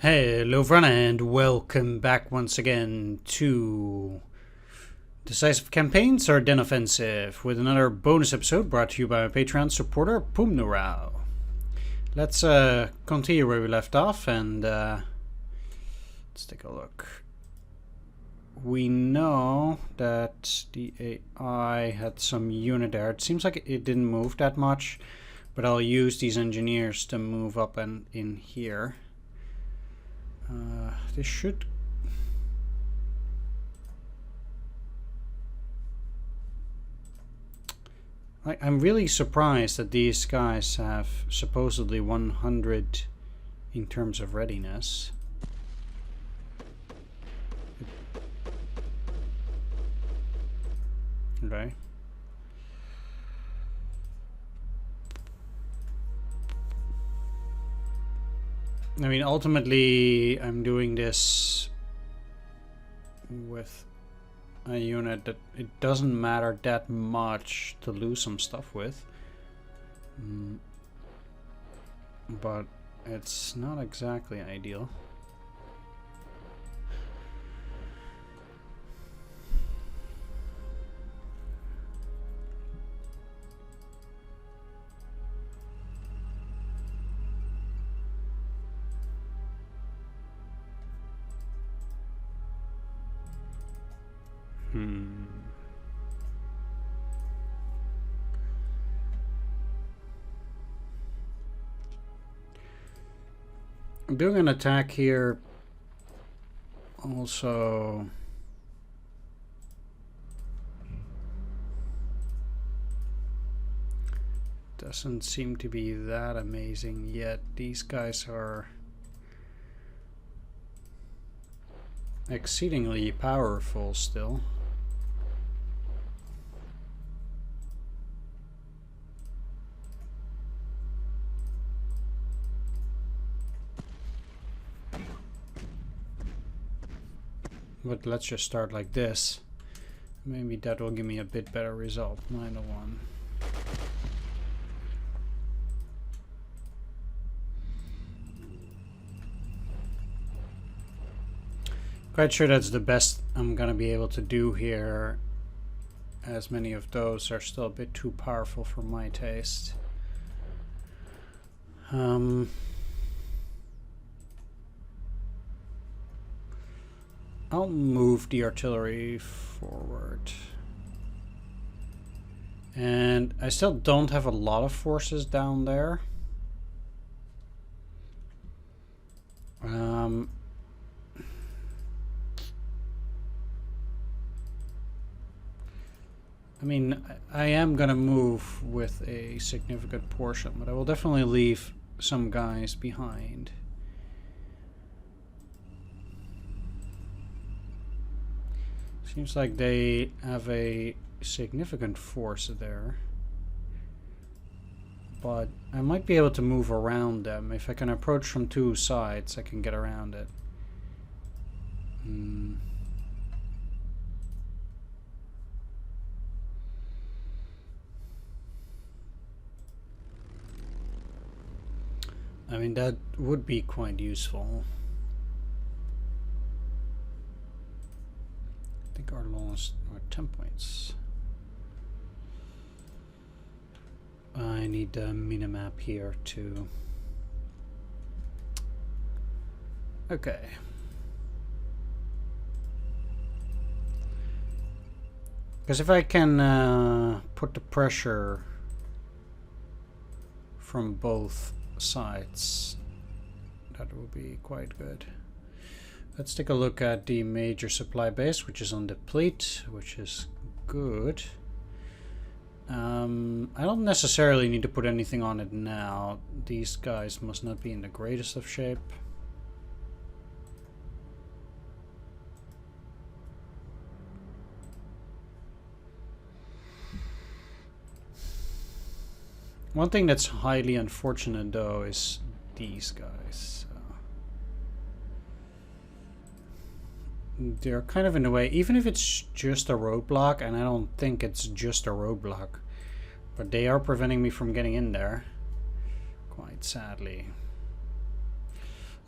Hello everyone and welcome back once again to Decisive Campaigns, Ardennes Offensive, with another bonus episode brought to you by my Patreon supporter, Pumnorau. Let's continue where we left off and let's take a look. We know that the AI had some unit there. It seems like it didn't move that much, but I'll use these engineers to move up and in here. This should... I'm really surprised that these guys have supposedly 100 in terms of readiness. Okay. I mean, ultimately, I'm doing this with a unit that it doesn't matter that much to lose some stuff with. But it's not exactly ideal. I'm doing an attack here. Also, doesn't seem to be that amazing yet. These guys are exceedingly powerful still. But let's just start like this. Maybe that will give me a bit better result. 901. Quite sure that's the best I'm gonna be able to do here, as many of those are still a bit too powerful for my taste. I'll move the artillery forward. And I still don't have a lot of forces down there. I mean, I am gonna move with a significant portion, but I will definitely leave some guys behind. Seems like they have a significant force there. But I might be able to move around them. If I can approach from two sides, I can get around it. I mean, that would be quite useful. I think our lowest are 10 points. I need a minimap here too. Okay. Because if I can put the pressure from both sides, that will be quite good. Let's take a look at the major supply base, which is on deplete, which is good. I don't necessarily need to put anything on it now. These guys must not be in the greatest of shape. One thing that's highly unfortunate though is these guys. They're kind of in the way, even if it's just a roadblock, and I don't think it's just a roadblock, but they are preventing me from getting in there, quite sadly.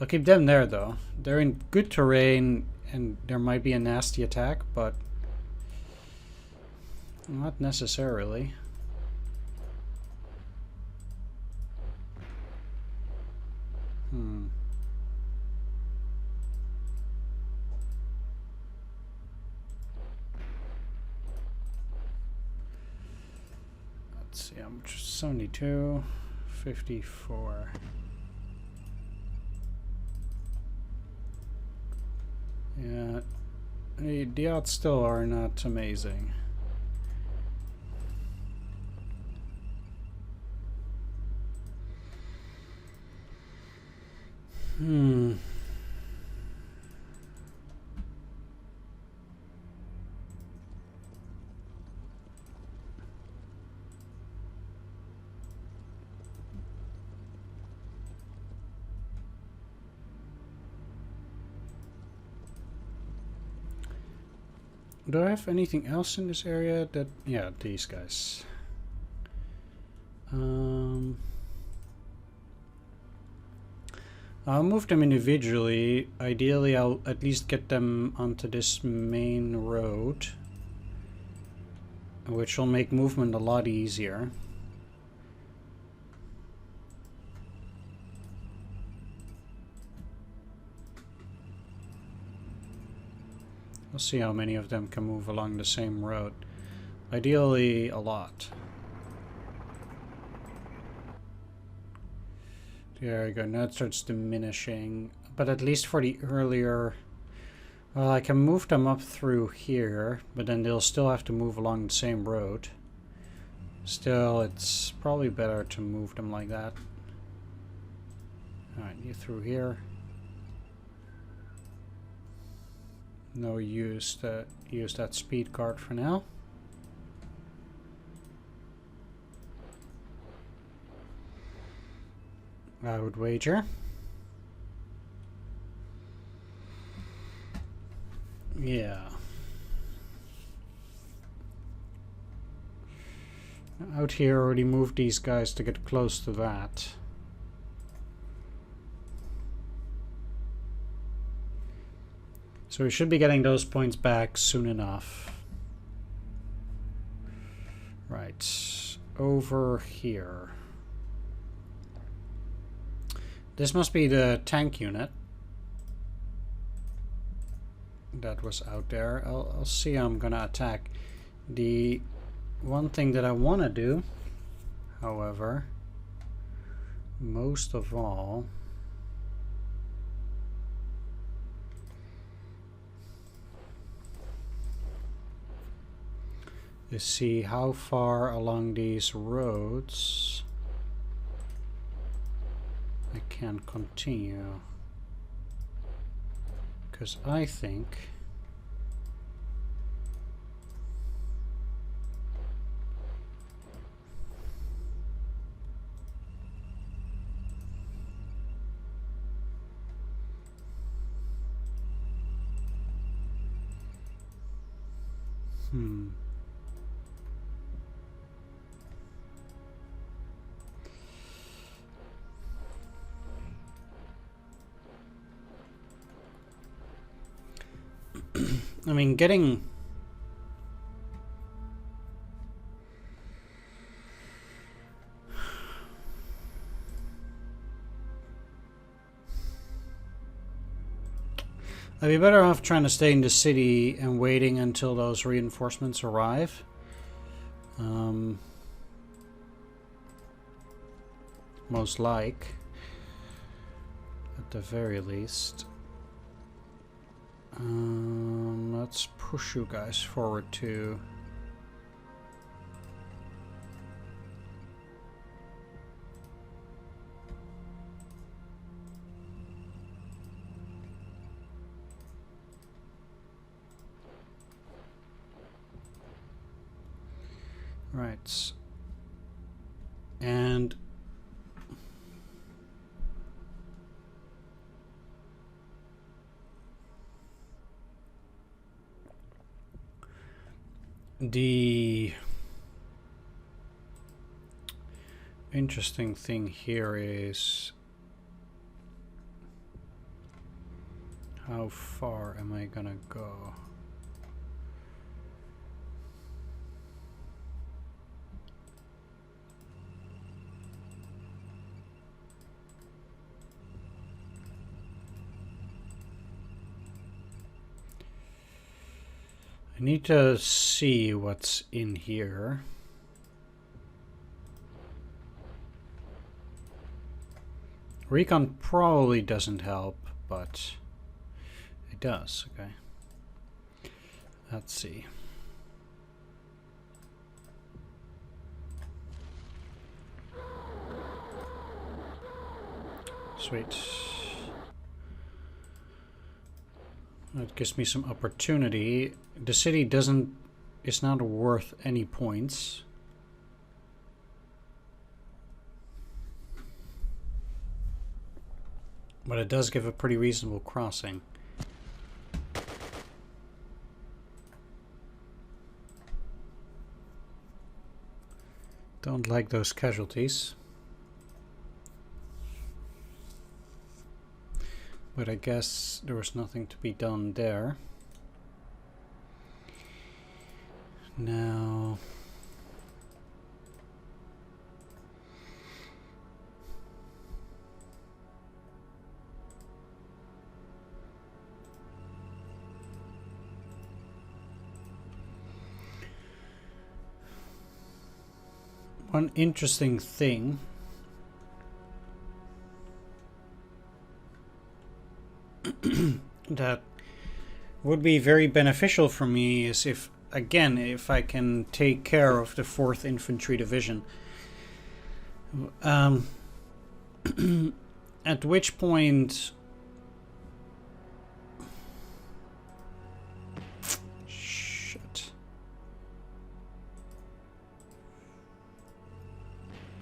I'll keep them there though. They're in good terrain and there might be a nasty attack, but not necessarily. Let's see, how much? 72, 54. Yeah, the odds still are not amazing. Do I have anything else in this area that... Yeah, these guys. I'll move them individually. Ideally, I'll at least get them onto this main road, which will make movement a lot easier. We'll see how many of them can move along the same road. Ideally, a lot. There we go, now it starts diminishing. But at least for the earlier... Well, I can move them up through here, but then they'll still have to move along the same road. Still, it's probably better to move them like that. Alright, you through here. No use to use that speed card for now. I would wager. Yeah. Out here already moved these guys to get close to that. So we should be getting those points back soon enough. Right, over here. This must be the tank unit that was out there. I'll see how I'm gonna attack. The one thing that I want to do, however, most of all, is see how far along these roads I can continue, because I think I mean, getting... I'd be better off trying to stay in the city and waiting until those reinforcements arrive. Most like, at the very least. Let's push you guys forward too. Right. And the interesting thing here is How far am I gonna go? I need to see what's in here. Recon probably doesn't help, but it does. Okay. Let's see. Sweet. That gives me some opportunity. The city is not worth any points. But it does give a pretty reasonable crossing. Don't like those casualties. But I guess there was nothing to be done there. Now... one interesting thing that would be very beneficial for me is if, again, if I can take care of the 4th Infantry Division. At which point... Shit.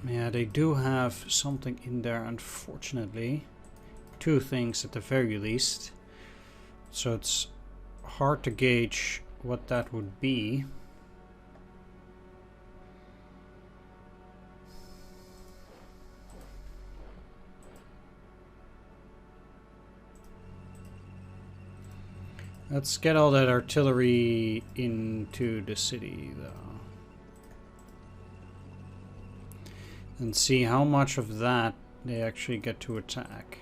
Yeah, they do have something in there, unfortunately. 2 things at the very least. So it's hard to gauge what that would be. Let's get all that artillery into the city, though. And see how much of that they actually get to attack.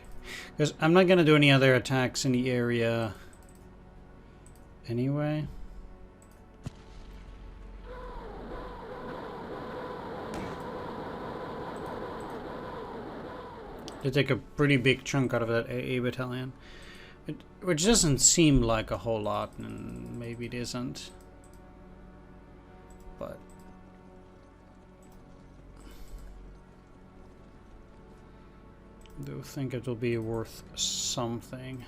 Because I'm not going to do any other attacks in the area anyway. They take a pretty big chunk out of that AA battalion. Which doesn't seem like a whole lot, and maybe it isn't. But... I do think it will be worth something.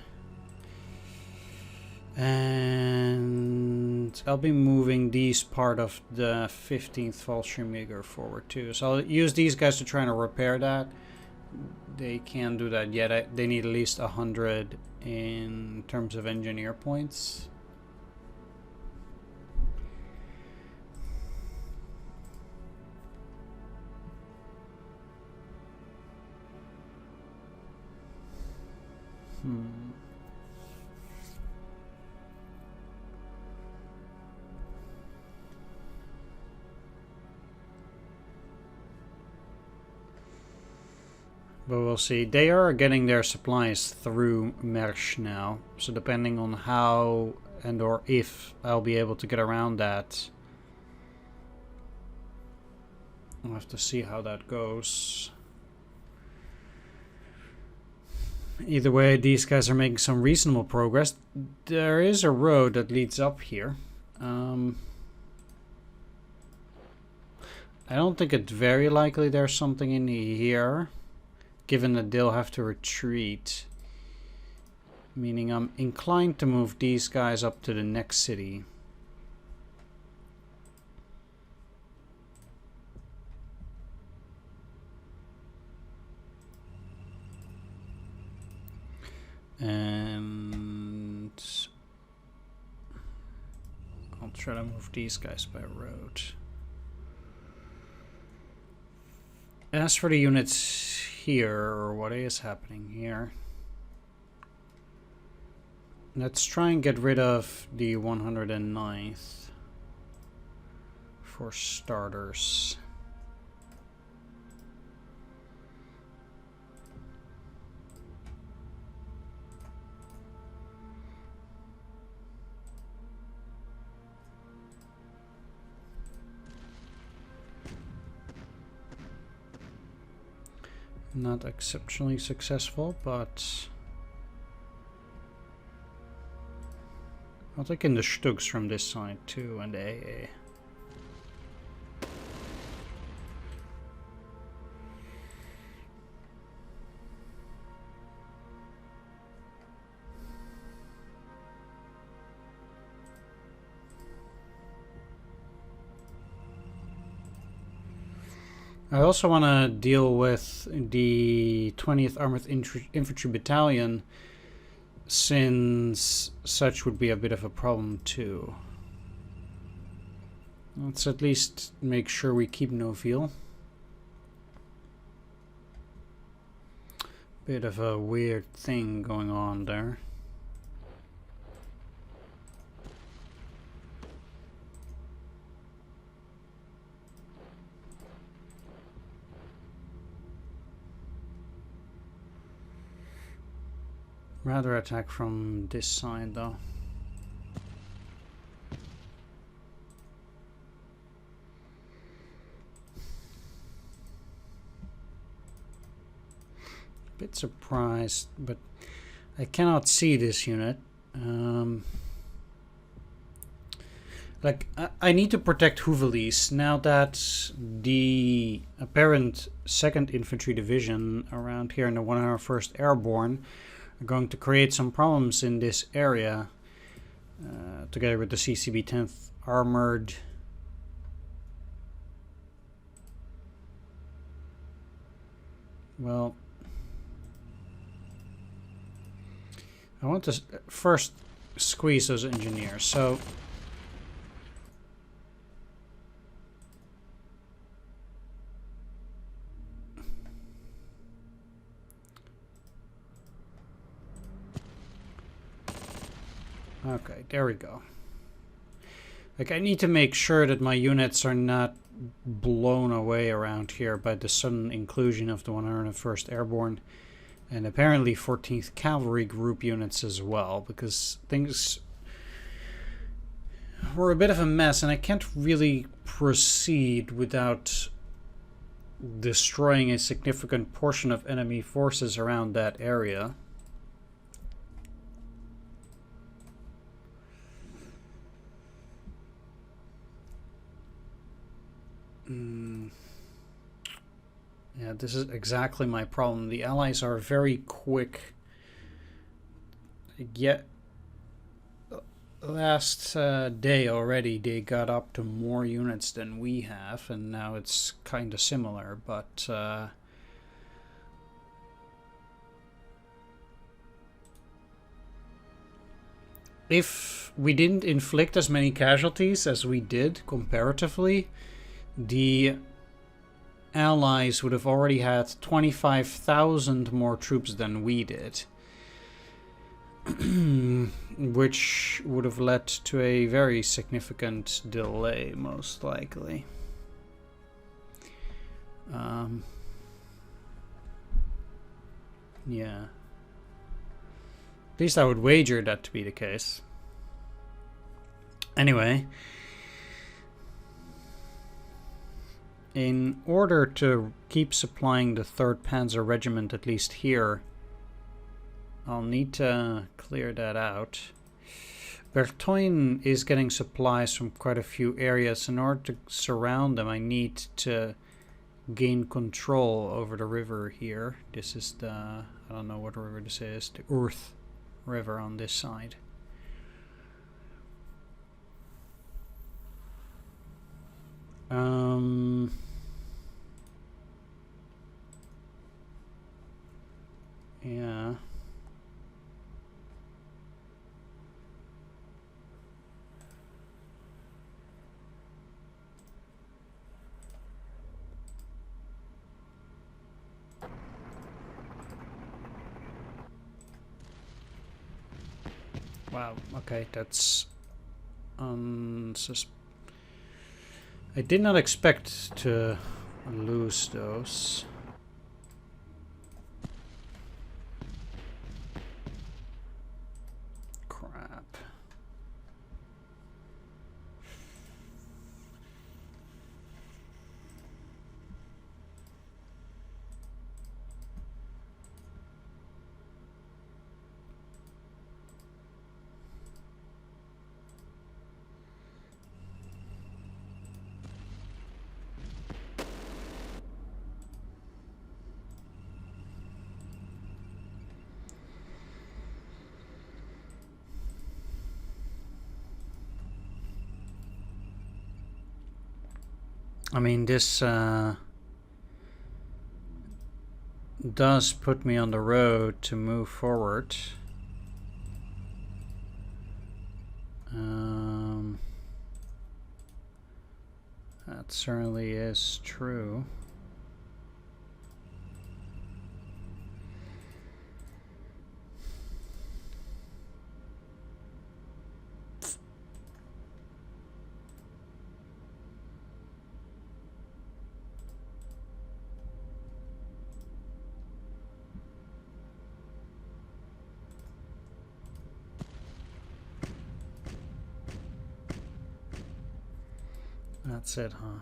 And I'll be moving these part of the 15th Fallschirmjäger forward too. So I'll use these guys to try to repair that. They can't do that yet. They need at least 100 in terms of engineer points. But we'll see. They are getting their supplies through Mersch now. So depending on how and or if I'll be able to get around that, I'll have to see how that goes. Either way, these guys are making some reasonable progress. There is a road that leads up here. I don't think it's very likely there's something in here, given that they'll have to retreat. Meaning I'm inclined to move these guys up to the next city. And I'll try to move these guys by road. As for the units here, or what is happening here, Let's try and get rid of the 109th for starters. Not exceptionally successful, but I'll take in the Stugs from this side too, and AA. I also want to deal with the 20th Armored Infantry Battalion, since such would be a bit of a problem too. Let's at least make sure we keep Noville. Bit of a weird thing going on there. Rather attack from this side though. Bit surprised, but I cannot see this unit. Like, I need to protect Houvelis now that the apparent 2nd Infantry Division around here in the 101st Airborne are going to create some problems in this area, together with the CCB 10th Armored. Well, I want to first squeeze those engineers, so okay, there we go. Like, I need to make sure that my units are not blown away around here by the sudden inclusion of the 101st Airborne and apparently 14th Cavalry Group units as well, because things were a bit of a mess and I can't really proceed without destroying a significant portion of enemy forces around that area. Yeah, this is exactly my problem. The Allies are very quick. Yet, last day already, they got up to more units than we have, and now it's kind of similar, but if we didn't inflict as many casualties as we did comparatively, the Allies would have already had 25,000 more troops than we did, which would have led to a very significant delay, most likely. Yeah. At least I would wager that to be the case. Anyway, in order to keep supplying the 3rd Panzer Regiment, at least here, I'll need to clear that out. Bertoin is getting supplies from quite a few areas. In order to surround them, I need to gain control over the river here. This is the, I don't know what river this is, the Urth River on this side. Yeah. Wow, okay, that's I did not expect to lose those. Crap. I mean, this does put me on the road to move forward. That certainly is true. That's it, huh?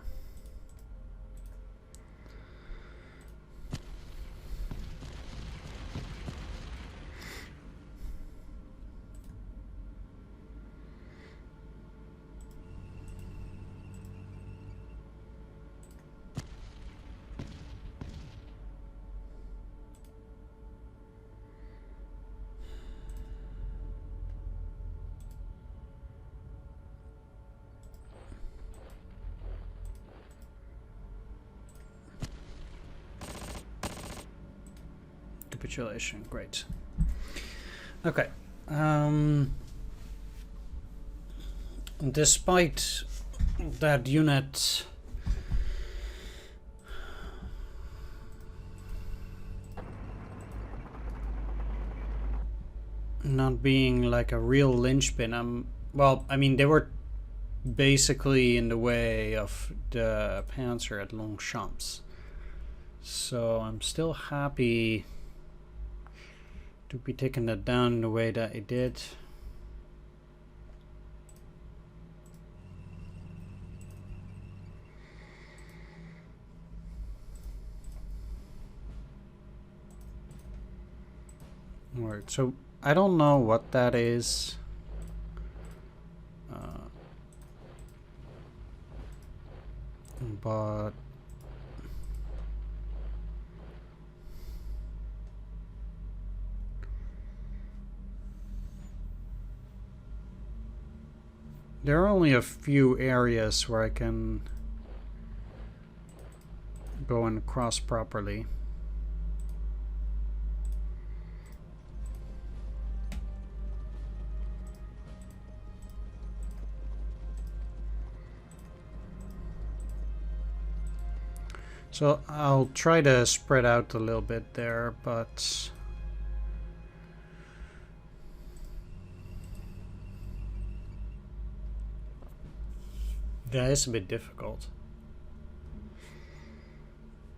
Capitulation, great. Okay. Despite that unit not being like a real linchpin, well, I mean, they were basically in the way of the Panzer at Longchamps. So I'm still happy to be taking that down in the way that it did. Alright, so I don't know what that is. But there are only a few areas where I can go and cross properly. So I'll try to spread out a little bit there, but that is a bit difficult.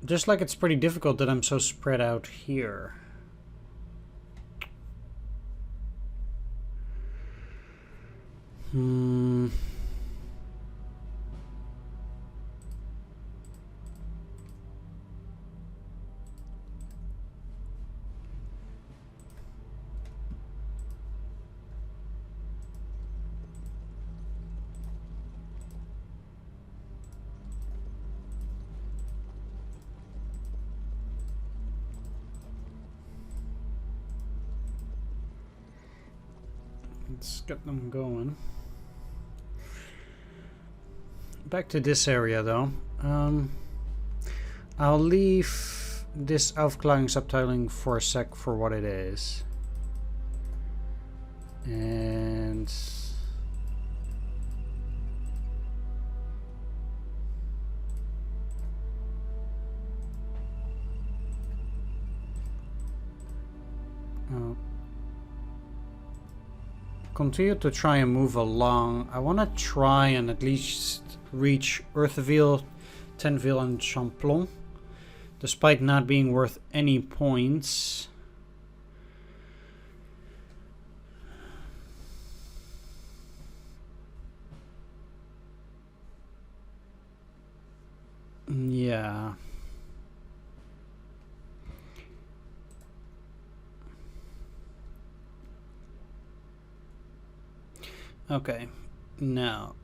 Just like it's pretty difficult that I'm so spread out here. Let's get them going. Back to this area though. I'll leave this Aufklärung subtitling for a sec for what it is. And continue to try and move along. I want to try and at least reach Earthville, Tenville, and Champlon, despite not being worth any points. Yeah. Okay, now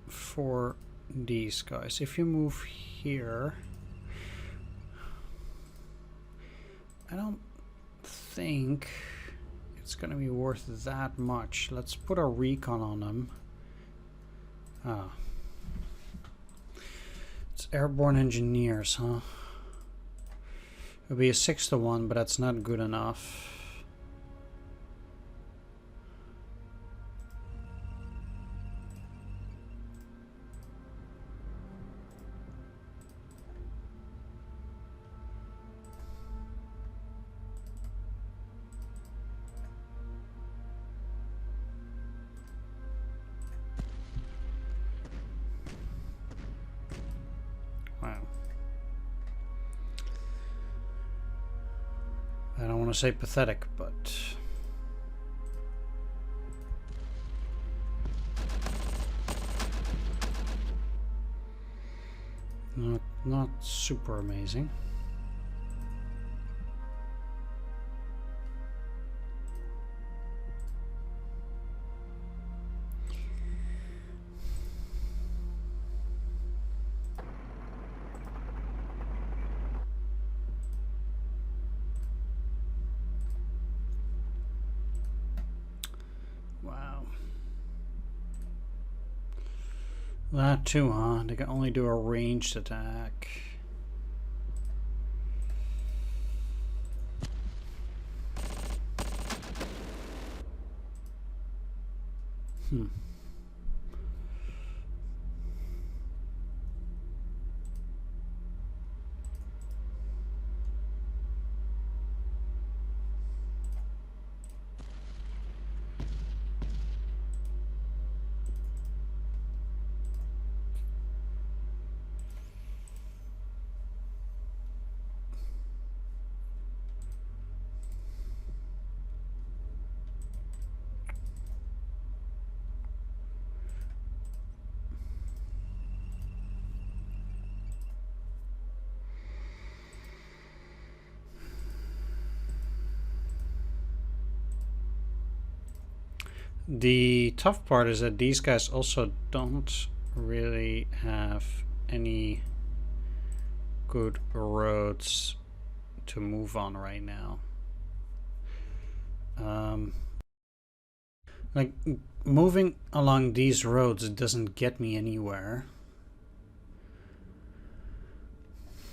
for these guys, if you move here, I don't think it's gonna be worth that much. Let's put a recon on them. Ah, it's airborne engineers, huh? It'll be a 6-to-1, but that's not good enough. I don't want to say pathetic, but not super amazing. That too, huh? They can only do a ranged attack. The tough part is that these guys also don't really have any good roads to move on right now. Like, moving along these roads doesn't get me anywhere.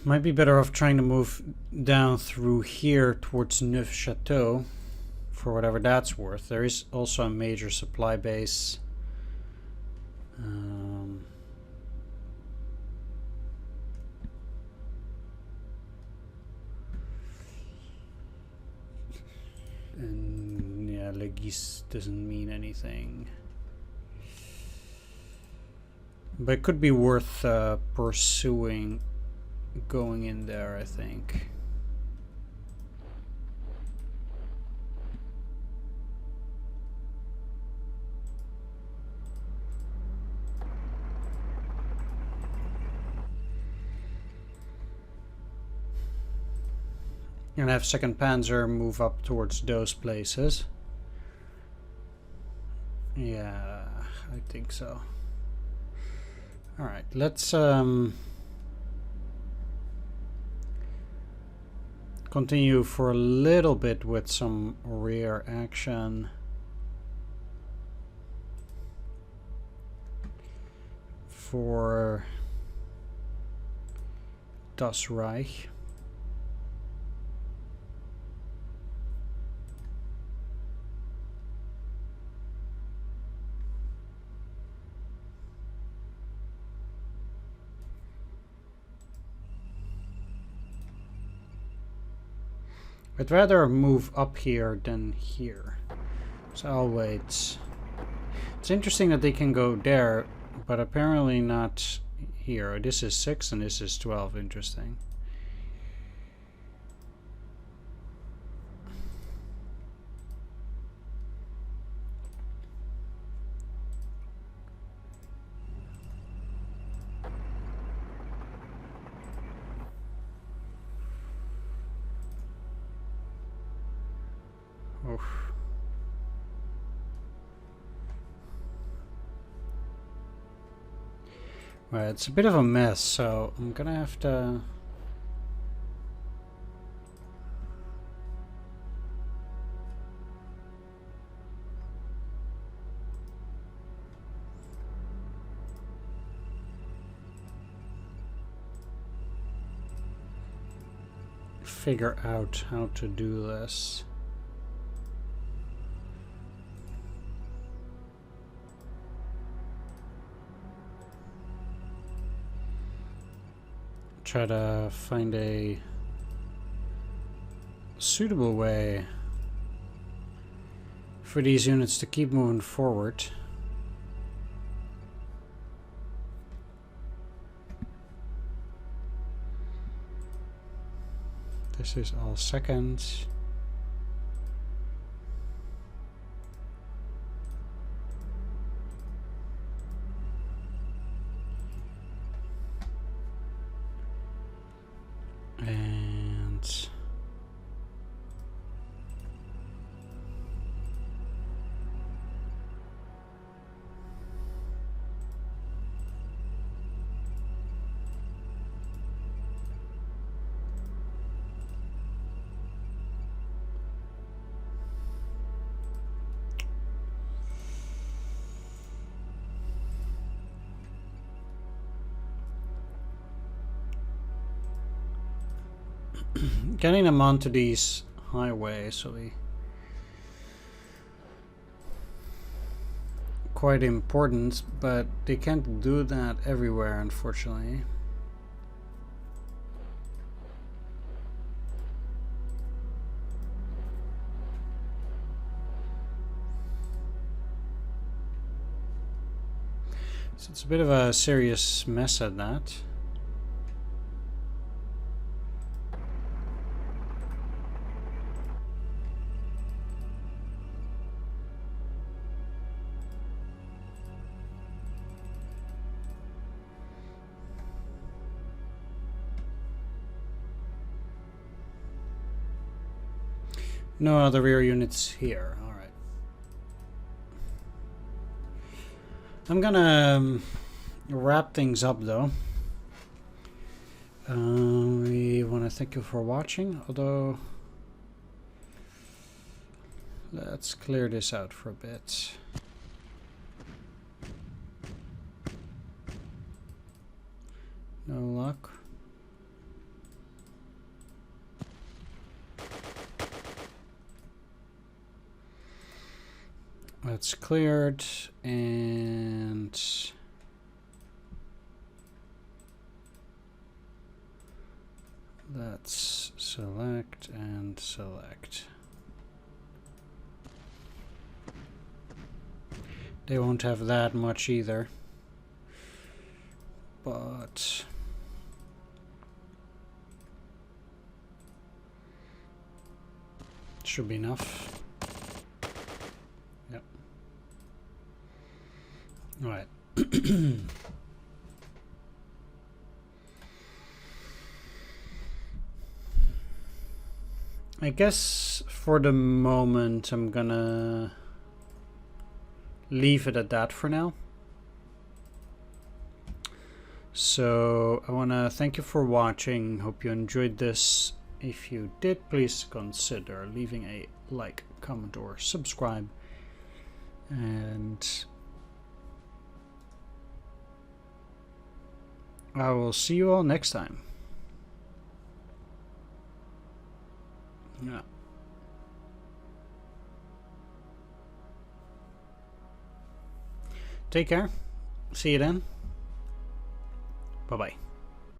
Might be better off trying to move down through here towards Neufchâteau, for whatever that's worth. There is also a major supply base. And yeah, Legis doesn't mean anything. But it could be worth pursuing going in there, I think. And have 2nd Panzer move up towards those places. Yeah, I think so. Alright, let's continue for a little bit with some rear action. For Das Reich. I'd rather move up here than here, so I'll wait. It's interesting that they can go there, but apparently not here. This is 6 and this is 12. Interesting. Oof. Right, it's a bit of a mess, so I'm gonna have to figure out how to do this. Try to find a suitable way for these units to keep moving forward. This is all seconds. And getting them onto these highways will be quite important, but they can't do that everywhere, unfortunately. So it's a bit of a serious mess at that. No other rear units here. All right. I'm gonna wrap things up though. We want to thank you for watching, although let's clear this out for a bit. No luck. That's cleared, and let's select and select. They won't have that much either, but should be enough. Yep. All right. I guess for the moment I'm gonna leave it at that for now. So I want to thank you for watching. Hope you enjoyed this. If you did, please consider leaving a like, comment, or subscribe. And I will see you all next time. Yeah. Take care. See you then. Bye-bye.